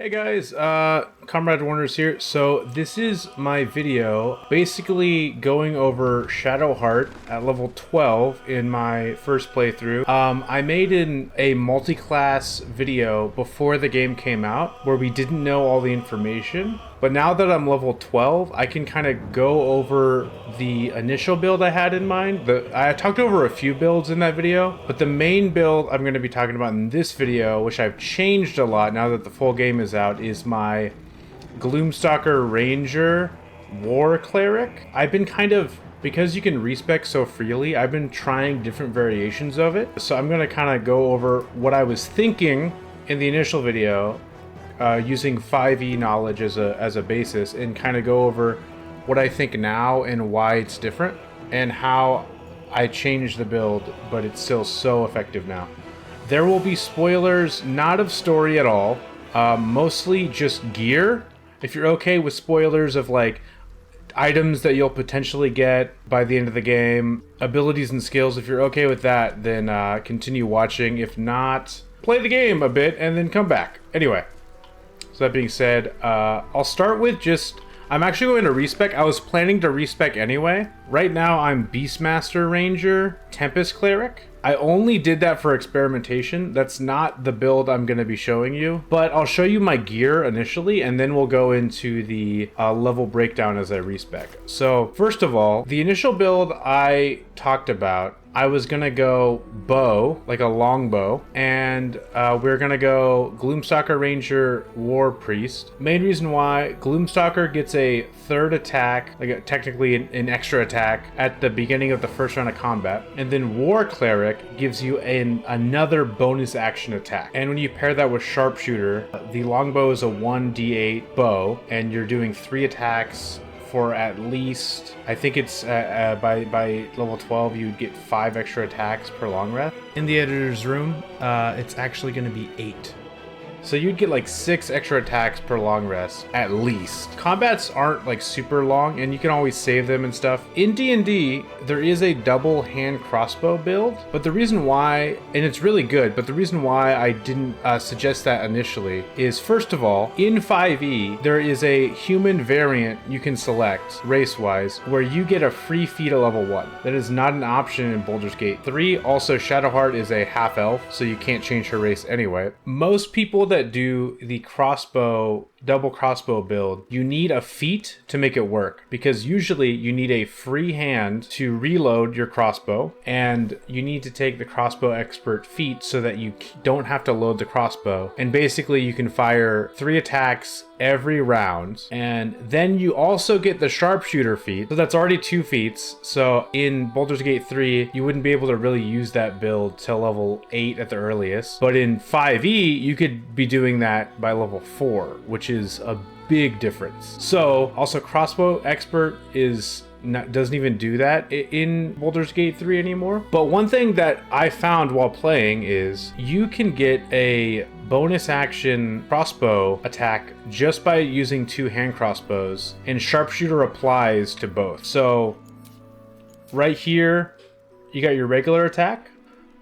Hey guys, Comrade Warner's here. So this is my video basically going over Shadowheart at level 12 in my first playthrough. I made a multi-class video before the game came out where we didn't know all the information. But now that I'm level 12, I can kind of go over the initial build I had in mind. I talked over a few builds in that video, but the main build I'm going to be talking about in this video, which I've changed a lot now that the full game is out, is my Gloomstalker Ranger War Cleric. I've been because you can respec so freely, I've been trying different variations of it. So I'm going to kind of go over what I was thinking in the initial video, using 5e knowledge as a basis, and kind of go over what I think now and why it's different and how I changed the build, but it's still so effective now. There will be spoilers, not of story at all, mostly just gear. If you're okay with spoilers of like items that you'll potentially get by the end of the game, abilities and skills, if you're okay with that, then continue watching. If not, play the game a bit and then come back. Anyway. So that being said, I'll start with I'm actually going to respec. I was planning to respec anyway. Right now I'm Beastmaster Ranger, Tempest Cleric. I only did that for experimentation. That's not the build I'm going to be showing you, but I'll show you my gear initially, and then we'll go into the level breakdown as I respec. So first of all, the initial build I talked about, I was gonna go bow, like a long bow, and we're gonna go Gloomstalker Ranger War Priest. Main reason why: Gloomstalker gets a third attack, technically an extra attack at the beginning of the first round of combat, and then War Cleric gives you another bonus action attack. And when you pair that with Sharpshooter, the longbow is a 1d8 bow, and you're doing 3 attacks for at least, I think it's by level 12 you would get 5 extra attacks per long rest. In the editor's room, it's actually going to be 8. So you'd get like 6 extra attacks per long rest, at least. Combats aren't like super long, and you can always save them and stuff. In D&D, there is a double hand crossbow build, but the reason why, and it's really good, but the reason why I didn't suggest that initially is, first of all, in 5e, there is a human variant you can select, race-wise, where you get a free feat at level 1. That is not an option in Baldur's Gate 3. Also, Shadowheart is a half-elf, so you can't change her race anyway. Most people that do the double crossbow build, you need a feat to make it work, because usually you need a free hand to reload your crossbow, and you need to take the crossbow expert feat so that you don't have to load the crossbow, and basically you can fire 3 attacks every round. And then you also get the sharpshooter feat, so that's already 2 feats. So in Baldur's Gate 3 you wouldn't be able to really use that build till level 8 at the earliest, but in 5e you could be doing that by level 4, which is a big difference. So also crossbow expert doesn't even do that in Baldur's Gate 3 anymore. But one thing that I found while playing is you can get a bonus action crossbow attack just by using 2 hand crossbows, and sharpshooter applies to both. So right here you got your regular attack.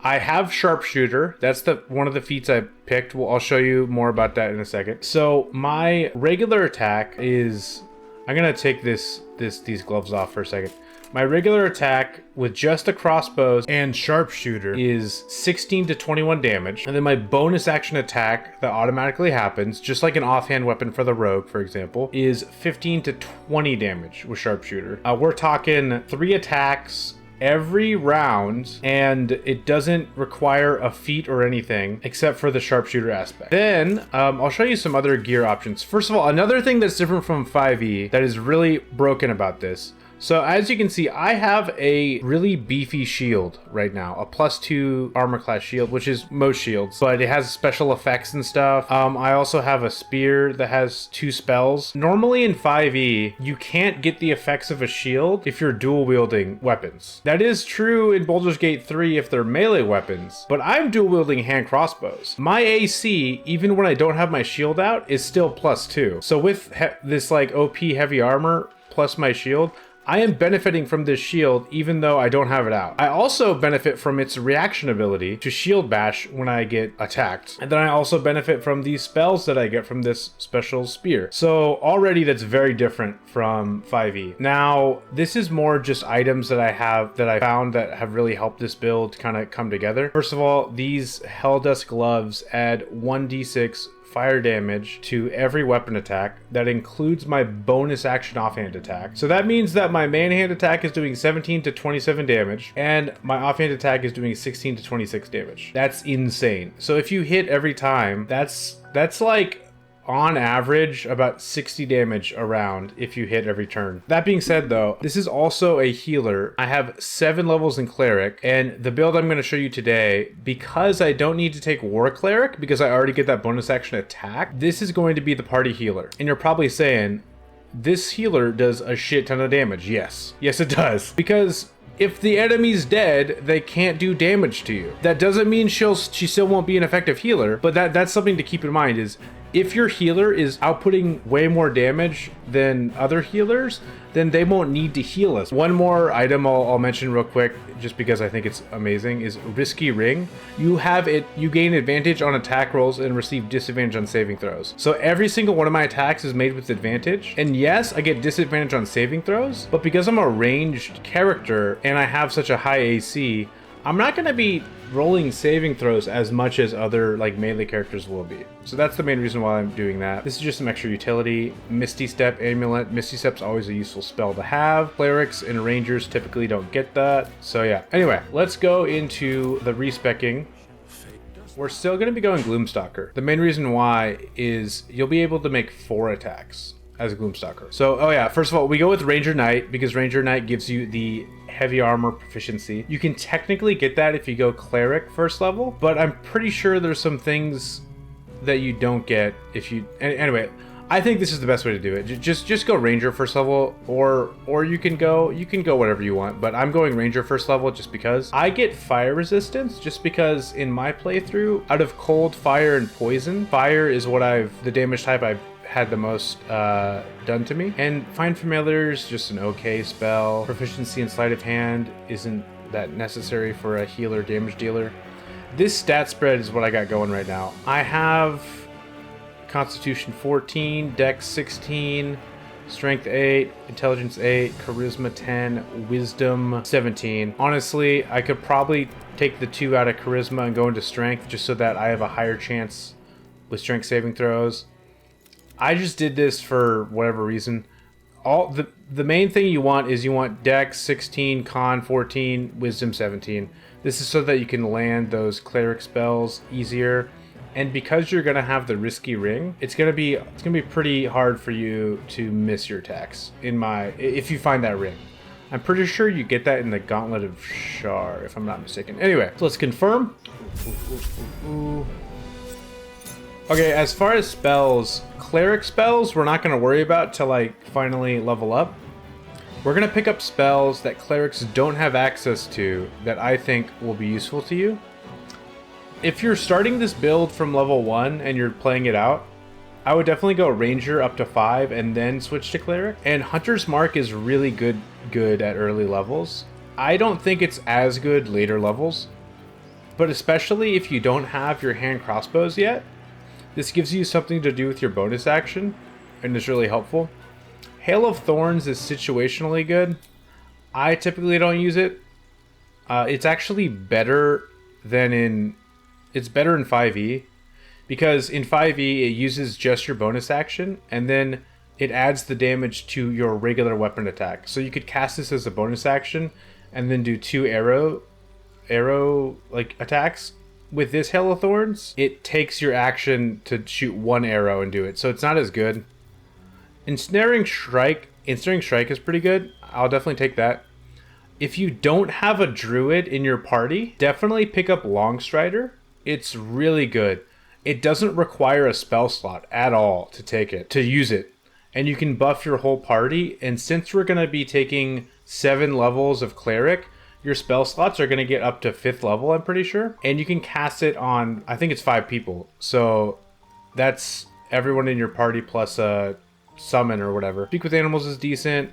I have sharpshooter. That's one of the feats I picked. Well, I'll show you more about that in a second. So my regular attack is, I'm gonna take these gloves off for a second. My regular attack with just the crossbows and sharpshooter is 16 to 21 damage. And then my bonus action attack that automatically happens, just like an offhand weapon for the rogue, for example, is 15 to 20 damage with sharpshooter. We're talking 3 attacks every round, and it doesn't require a feat or anything except for the sharpshooter aspect. Then I'll show you some other gear options. First of all, another thing that's different from 5e that is really broken about this. So as you can see, I have a really beefy shield right now, a +2 armor class shield, which is most shields, but it has special effects and stuff. I also have a spear that has 2 spells. Normally in 5e, you can't get the effects of a shield if you're dual wielding weapons. That is true in Baldur's Gate 3 if they're melee weapons, but I'm dual wielding hand crossbows. My AC, even when I don't have my shield out, is still +2. So with this like OP heavy armor plus my shield, I am benefiting from this shield even though I don't have it out. I also benefit from its reaction ability to shield bash when I get attacked. And then I also benefit from these spells that I get from this special spear. So already that's very different from 5e. Now, this is more just items that I found that have really helped this build kind of come together. First of all, these Helldust gloves add 1d6 fire damage to every weapon attack. That includes my bonus action offhand attack. So that means that my main hand attack is doing 17 to 27 damage, and my offhand attack is doing 16 to 26 damage. That's insane. So if you hit every time, that's like on average about 60 damage around if you hit every turn. That being said though, this is also a healer. I have 7 levels in Cleric, and the build I'm going to show you today, because I don't need to take War Cleric because I already get that bonus action attack, this is going to be the party healer. And you're probably saying, this healer does a shit ton of damage. Yes. Yes it does. Because if the enemy's dead, they can't do damage to you. That doesn't mean she still won't be an effective healer, but that's something to keep in mind is if your healer is outputting way more damage than other healers, then they won't need to heal us. One more item I'll mention real quick, just because I think it's amazing, is Risky Ring. You gain advantage on attack rolls and receive disadvantage on saving throws. So every single one of my attacks is made with advantage. And yes, I get disadvantage on saving throws, but because I'm a ranged character and I have such a high AC, I'm not going to be rolling saving throws as much as other like melee characters will be. So that's the main reason why I'm doing that. This is just some extra utility. Misty Step Amulet. Misty Step's always a useful spell to have. Clerics and rangers typically don't get that. So yeah. Anyway, let's go into the respecking. We're still going to be going Gloomstalker. The main reason why is you'll be able to make 4 attacks as a Gloomstalker. So, oh yeah, first of all, we go with Ranger Knight because Ranger Knight gives you the heavy armor proficiency. You can technically get that if you go Cleric first level, but I'm pretty sure there's some things that you don't get if you... Anyway, I think this is the best way to do it. Just go Ranger first level, or you can go whatever you want, but I'm going Ranger first level just because. I get fire resistance just because in my playthrough, out of cold, fire, and poison, fire is the damage type I've had the most done to me. And Find Familiar's just an okay spell. Proficiency in Sleight of Hand isn't that necessary for a healer damage dealer. This stat spread is what I got going right now. I have Constitution 14, Dex 16, Strength 8, Intelligence 8, Charisma 10, Wisdom 17. Honestly, I could probably take the 2 out of Charisma and go into Strength just so that I have a higher chance with Strength saving throws. I just did this for whatever reason. The main thing you want is Dex 16, Con 14, Wisdom 17. This is so that you can land those cleric spells easier. And because you're gonna have the Risky Ring, it's gonna be pretty hard for you to miss your attacks if you find that ring. I'm pretty sure you get that in the Gauntlet of Shar, if I'm not mistaken. Anyway, so let's confirm. Okay, as far as spells, cleric spells we're not going to worry about till I finally level up. We're going to pick up spells that clerics don't have access to that I think will be useful to you. If you're starting this build from level 1 and you're playing it out, I would definitely go Ranger up to 5 and then switch to Cleric. And Hunter's Mark is really good at early levels. I don't think it's as good later levels, but especially if you don't have your hand crossbows yet, this gives you something to do with your bonus action, and is really helpful. Hail of Thorns is situationally good. I typically don't use it. It's actually better in 5e, because in 5e it uses just your bonus action, and then it adds the damage to your regular weapon attack. So you could cast this as a bonus action, and then do 2 arrow like attacks. With this Hail of Thorns, it takes your action to shoot 1 arrow and do it, so it's not as good. Ensnaring Strike is pretty good. I'll definitely take that. If you don't have a druid in your party, definitely pick up Longstrider. It's really good. It doesn't require a spell slot at all to use it. And you can buff your whole party, and since we're going to be taking 7 levels of Cleric, your spell slots are going to get up to 5th level, I'm pretty sure. And you can cast it on, I think it's 5 people. So that's everyone in your party plus a summon or whatever. Speak with Animals is decent.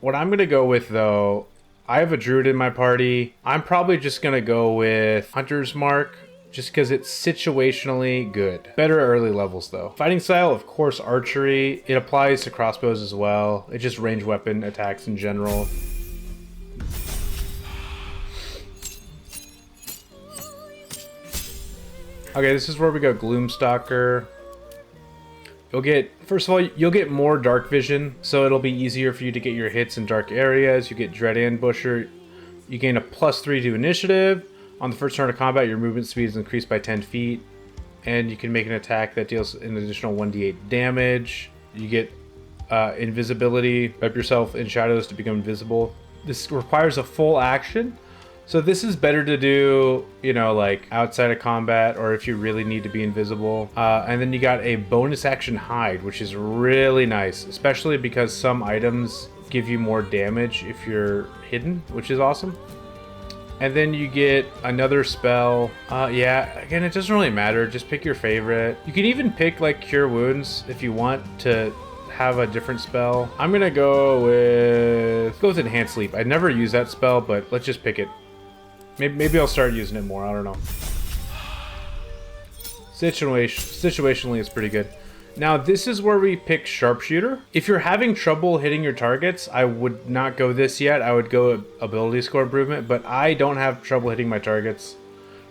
What I'm going to go with, though, I have a druid in my party. I'm probably just going to go with Hunter's Mark, just because it's situationally good. Better at early levels, though. Fighting style, of course, archery. It applies to crossbows as well. It's just ranged weapon attacks in general. Okay, this is where we go Gloomstalker. You'll get, first of all, you'll get more dark vision, so it'll be easier for you to get your hits in dark areas. You get Dread Ambusher. You gain a +3 to initiative. On the first turn of combat, your movement speed is increased by 10 feet. And you can make an attack that deals an additional 1d8 damage. You get invisibility. Wrap yourself in shadows to become invisible. This requires a full action. So this is better to do, you know, like outside of combat or if you really need to be invisible. And then you got a bonus action hide, which is really nice, especially because some items give you more damage if you're hidden, which is awesome. And then you get another spell. Yeah, again, it doesn't really matter. Just pick your favorite. You can even pick like Cure Wounds if you want to have a different spell. I'm gonna go with Enhanced Sleep. I never use that spell, but let's just pick it. Maybe I'll start using it more. I don't know. Situationally, it's pretty good. Now, this is where we pick Sharpshooter. If you're having trouble hitting your targets, I would not go this yet. I would go Ability Score Improvement, but I don't have trouble hitting my targets.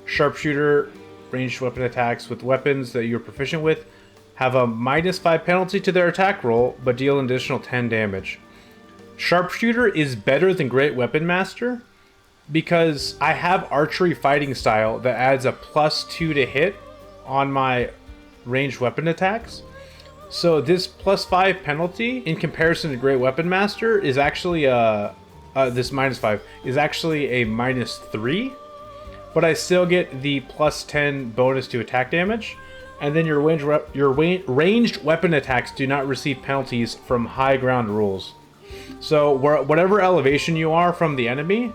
Sharpshooter, ranged weapon attacks with weapons that you're proficient with, have a -5 penalty to their attack roll, but deal an additional 10 damage. Sharpshooter is better than Great Weapon Master, because I have archery fighting style that adds a +2 to hit on my ranged weapon attacks. So this +5 penalty in comparison to Great Weapon Master is actually this -5 is actually a -3, but I still get the +10 bonus to attack damage. And then your ranged weapon attacks do not receive penalties from high ground rules. So whatever elevation you are from the enemy,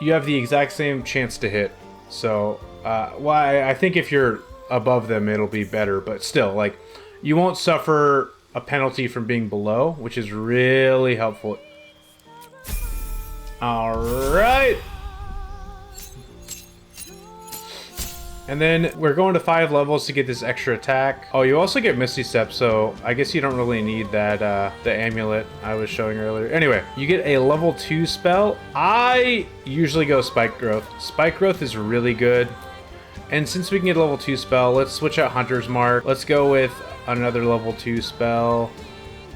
you have the exact same chance to hit. So, well, I think if you're above them, it'll be better. But still, like, you won't suffer a penalty from being below, which is really helpful. All right. And then we're going to 5 levels to get this extra attack. Oh, you also get Misty Step, so I guess you don't really need that, the amulet I was showing earlier. Anyway, you get a level 2 spell. I usually go Spike Growth. Spike Growth is really good. And since we can get a level 2 spell, let's switch out Hunter's Mark. Let's go with another level 2 spell.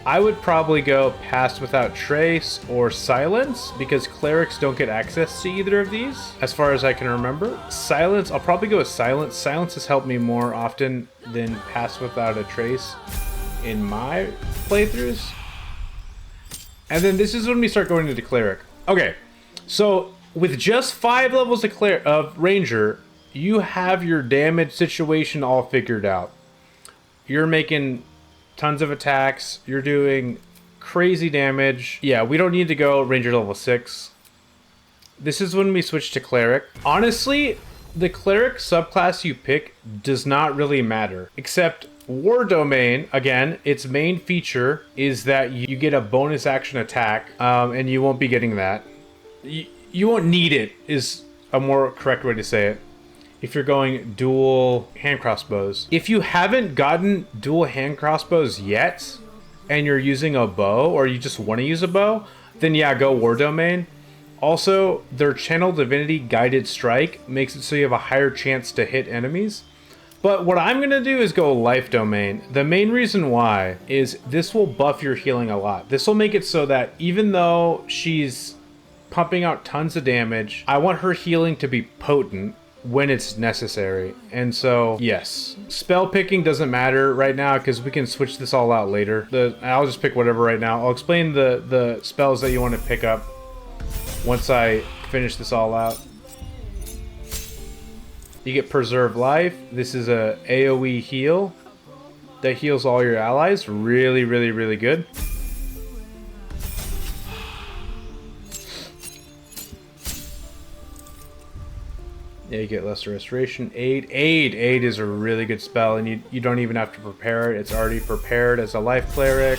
I would probably go Pass Without Trace or Silence, because clerics don't get access to either of these, as far as I can remember. Silence, I'll probably go with Silence. Silence has helped me more often than Pass Without a Trace in my playthroughs. And then this is when we start going into Cleric. Okay, so with just 5 levels of Ranger, you have your damage situation all figured out. You're making tons of attacks. You're doing crazy damage. Yeah, we don't need to go Ranger level 6. This is when we switch to Cleric. Honestly, the Cleric subclass you pick does not really matter. Except War Domain, again, its main feature is that you get a bonus action attack, and you won't be getting that. You won't need it, is a more correct way to say it. If you're going dual hand crossbows. If you haven't gotten dual hand crossbows yet, and you're using a bow, or you just want to use a bow, then yeah, go War Domain. Also, their Channel Divinity Guided Strike makes it so you have a higher chance to hit enemies. But what I'm going to do is go Life Domain. The main reason why is this will buff your healing a lot. This will make it so that even though she's pumping out tons of damage, I want her healing to be potent when it's necessary. And so, yes. Spell picking doesn't matter right now because we can switch this all out later. I'll just pick whatever right now. I'll explain the spells that you want to pick up once I finish this all out. You get Preserve Life. This is a AoE heal that heals all your allies. Really, really, really good. Yeah, you get Lesser Restoration. Aid is a really good spell, and you don't even have to prepare it. It's already prepared as a life cleric.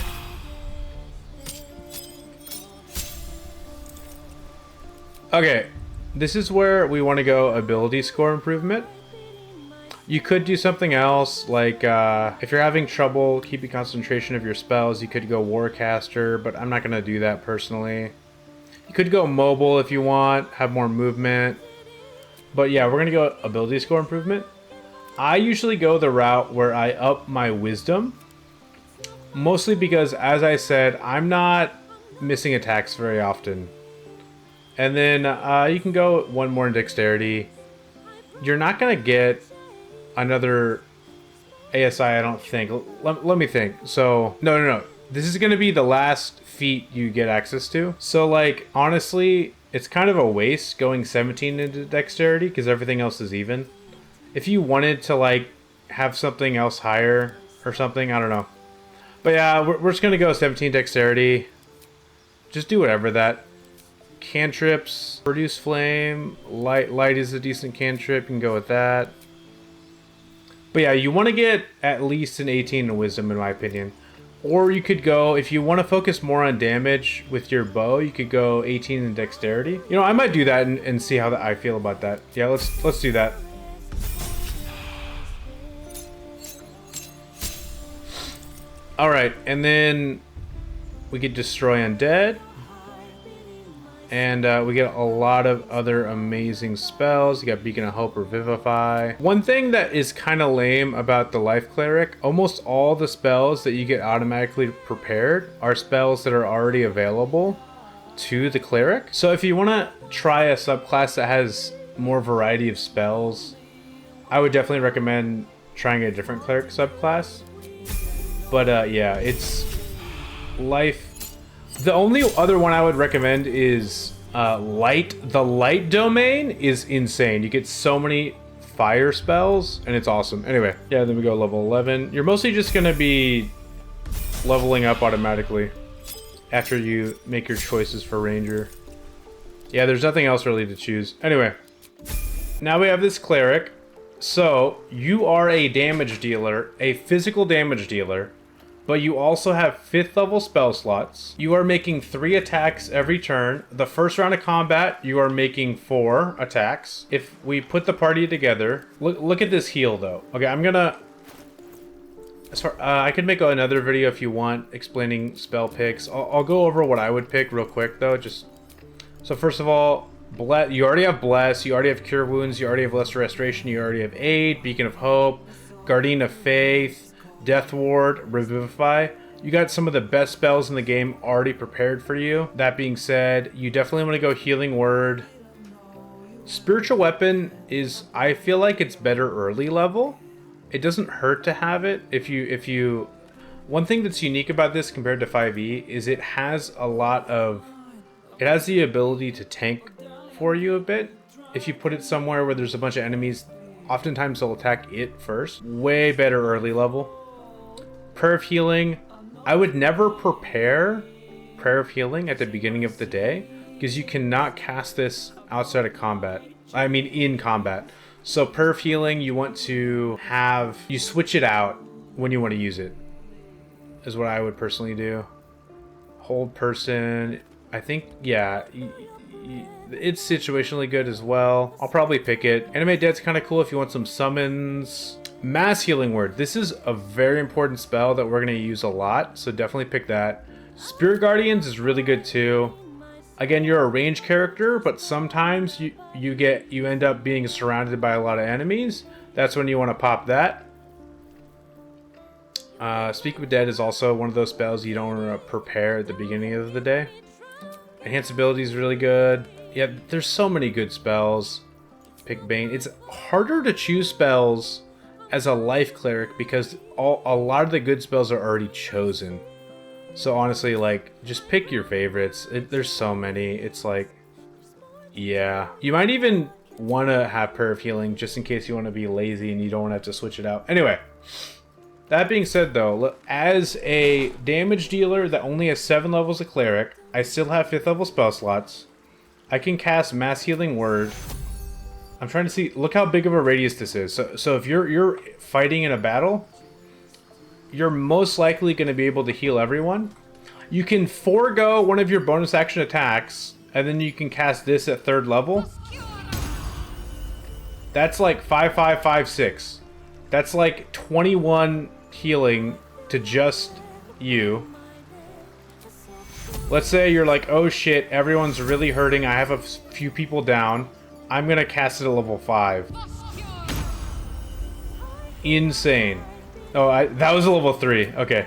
Okay, this is where we want to go ability score improvement. You could do something else, like if you're having trouble keeping concentration of your spells, you could go Warcaster, but I'm not going to do that personally. You could go mobile if you want, have more movement. But yeah, we're going to go ability score improvement. I usually go the route where I up my wisdom. Mostly because, as I said, I'm not missing attacks very often. And then you can go one more in dexterity. You're not going to get another ASI, I don't think. Let me think. So, no. This is going to be the last feat you get access to. So, like, honestly, it's kind of a waste going 17 into dexterity because everything else is even. If you wanted to, like, have something else higher or something, I don't know. But yeah, we're just going to go 17 dexterity. Just do whatever that. Cantrips, produce flame, light is a decent cantrip, you can go with that. But yeah, you want to get at least an 18 in wisdom in my opinion. Or you could go, if you want to focus more on damage with your bow, you could go 18 in dexterity. You know, I might do that and see how I feel about that. Yeah, let's do that. Alright, and then we could destroy undead. And we get a lot of other amazing spells. You got Beacon of Hope or Vivify. One thing that is kind of lame about the Life Cleric, almost all the spells that you get automatically prepared are spells that are already available to the Cleric. So if you want to try a subclass that has more variety of spells, I would definitely recommend trying a different Cleric subclass. But yeah, it's Life. The only other one I would recommend is Light. The Light domain is insane. You get so many fire spells, and it's awesome. Anyway, yeah, then we go level 11. You're mostly just going to be leveling up automatically after you make your choices for Ranger. Yeah, there's nothing else really to choose. Anyway, now we have this Cleric. So, you are a damage dealer, a physical damage dealer. But you also have 5th level spell slots. You are making 3 attacks every turn. The first round of combat, you are making 4 attacks. If we put the party together, look at this heal though. Okay, I'm gonna... I could make another video if you want, explaining spell picks. I'll go over what I would pick real quick though. So first of all, you already have Bless, you already have Cure Wounds, you already have Lesser Restoration, you already have Aid, Beacon of Hope, Guardian of Faith, Death Ward, Revivify. You got some of the best spells in the game already prepared for you. That being said, you definitely want to go Healing Word. Spiritual Weapon is, I feel like it's better early level. It doesn't hurt to have it. If you one thing that's unique about this compared to 5e is it has the ability to tank for you a bit. If you put it somewhere where there's a bunch of enemies, oftentimes they'll attack it first. Way better early level. Prayer of Healing, I would never prepare Prayer of Healing at the beginning of the day because you cannot cast this outside of combat. I mean in combat. So Prayer of Healing, you want to have, you switch it out when you want to use it, is what I would personally do. Hold Person, I think, yeah, it's situationally good as well. I'll probably pick it. Animate Dead's kind of cool if you want some summons. Mass Healing Word. This is a very important spell that we're going to use a lot, so definitely pick that. Spirit Guardians is really good too. Again, you're a range character, but sometimes you end up being surrounded by a lot of enemies. That's when you want to pop that. Speak with Dead is also one of those spells you don't want to prepare at the beginning of the day. Enhance Ability is really good. Yeah, there's so many good spells. Pick Bane. It's harder to choose spells as a Life Cleric because a lot of the good spells are already chosen. So honestly, like, just pick your favorites. There's so many. It's like, yeah. You might even want to have Prayer of Healing just in case you want to be lazy and you don't want to have to switch it out. Anyway, that being said though, as a damage dealer that only has 7 levels of Cleric, I still have 5th level spell slots. I can cast Mass Healing Word. I'm trying to see, look how big of a radius this is. So if you're fighting in a battle, you're most likely going to be able to heal everyone. You can forego one of your bonus action attacks And then you can cast this at 3rd level. That's like 5, 5, 5, 6. That's like 21 healing to just you. Let's say you're like, oh shit, everyone's really hurting. I have a few people down. I'm gonna cast it at level 5. Insane. Oh, that was a level 3. Okay.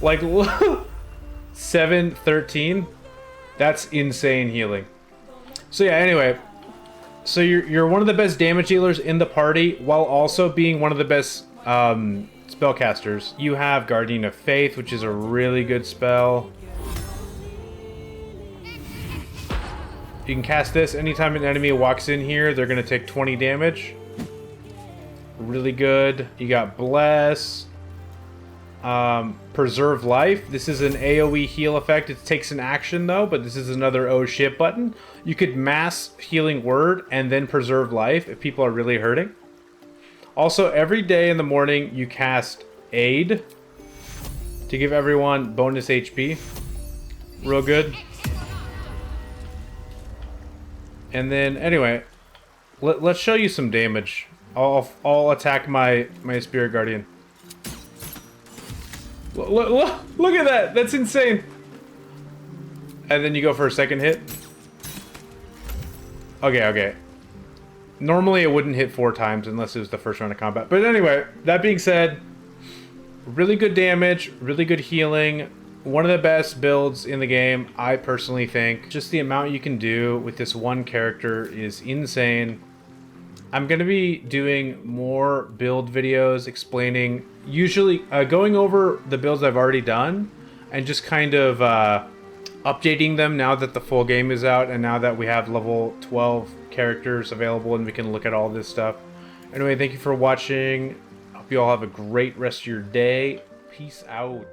Like 7, 13. That's insane healing. So yeah, anyway. So you're one of the best damage dealers in the party while also being one of the best spellcasters. You have Guardian of Faith, which is a really good spell. You can cast this anytime an enemy walks in here. They're going to take 20 damage. Really good. You got Bless. Preserve Life. This is an AoE heal effect. It takes an action though, but this is another oh shit button. You could mass healing word and then preserve life if people are really hurting. Also, every day in the morning you cast Aid to give everyone bonus HP. Real good. And then anyway, let's show you some damage. I'll attack my Spirit Guardian. Look at that! That's insane! And then you go for a second hit. Okay. Normally it wouldn't hit 4 times unless it was the first round of combat. But anyway, that being said, really good damage, really good healing. One of the best builds in the game, I personally think. Just the amount you can do with this one character is insane. I'm going to be doing more build videos explaining, usually going over the builds I've already done and just kind of updating them now that the full game is out and now that we have level 12 characters available and we can look at all this stuff. Anyway, thank you for watching. Hope you all have a great rest of your day. Peace out.